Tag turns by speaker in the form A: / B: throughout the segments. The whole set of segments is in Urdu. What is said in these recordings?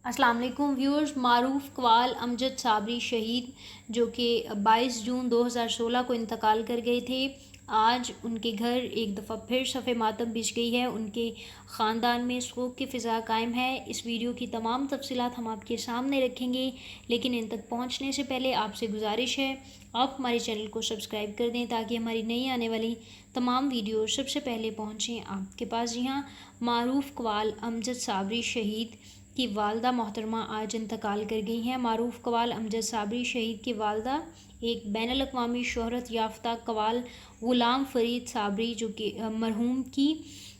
A: السلام علیکم ویورز، معروف قوال امجد صابری شہید جو کہ 22 جون 2016 کو انتقال کر گئے تھے، آج ان کے گھر ایک دفعہ پھر صفِ ماتم بچھ گئی ہے۔ ان کے خاندان میں سوگ کی فضا قائم ہے۔ اس ویڈیو کی تمام تفصیلات ہم آپ کے سامنے رکھیں گے، لیکن ان تک پہنچنے سے پہلے آپ سے گزارش ہے آپ ہمارے چینل کو سبسکرائب کر دیں تاکہ ہماری نئی آنے والی تمام ویڈیو سب سے پہلے پہنچیں آپ کے پاس۔ جی ہاں، معروف قوال امجد صابری شہید کی والدہ محترمہ آج انتقال کر گئی ہیں۔ معروف قوال امجد صابری شہید کی والدہ ایک بین الاقوامی شہرت یافتہ قوال غلام فرید صابری جو کہ مرحوم کی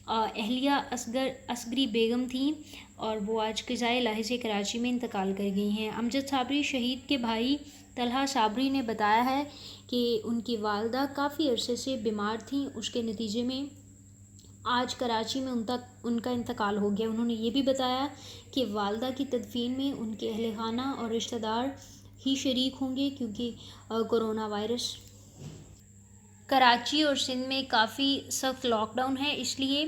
A: اہلیہ اصغری بیگم تھیں، اور وہ آج قضائے الہی سے کراچی میں انتقال کر گئی ہیں۔ امجد صابری شہید کے بھائی طلحہ صابری نے بتایا ہے کہ ان کی والدہ کافی عرصے سے بیمار تھیں، اس کے نتیجے میں آج کراچی میں ان کا انتقال ہو گیا۔ انہوں نے یہ بھی بتایا کہ والدہ کی تدفین میں ان کے اہل خانہ اور رشتہ دار ہی شریک ہوں گے، کیونکہ کرونا وائرس کراچی اور سندھ میں کافی سخت لاک ڈاؤن ہے، اس لیے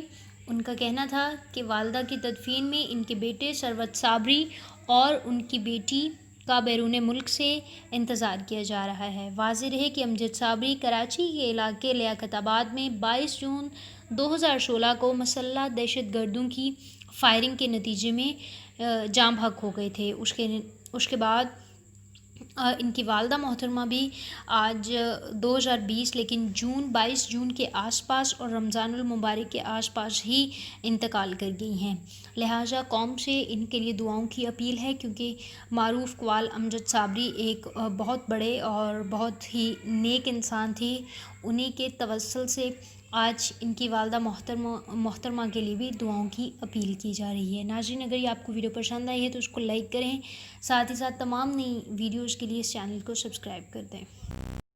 A: ان کا کہنا تھا کہ والدہ کی تدفین میں ان کے بیٹے ثروت صابری اور ان کی بیٹی کا بیرون ملک سے انتظار کیا جا رہا ہے۔ واضح رہے کہ امجد صابری کراچی کے علاقے لیاقت آباد میں 22 جون 2016 کو مسلح دہشت گردوں کی فائرنگ کے نتیجے میں جاں بحق ہو گئے تھے۔ اس کے بعد ان کی والدہ محترمہ بھی آج 2020 لیکن 22 جون کے آس پاس اور رمضان المبارک کے آس پاس ہی انتقال کر گئی ہیں۔ لہٰذا قوم سے ان کے لیے دعاؤں کی اپیل ہے، کیونکہ معروف قوال امجد صابری ایک بہت بڑے اور بہت ہی نیک انسان تھی۔ انہی کے توسل سے آج ان کی والدہ محترمہ کے لیے بھی دعاؤں کی اپیل کی جا رہی ہے۔ ناظرین، اگر یہ آپ کو ویڈیو پسند آئی ہے تو اس کو لائک کریں، ساتھ ہی ساتھ تمام نئی ویڈیوز کے لیے اس چینل کو سبسکرائب کر دیں۔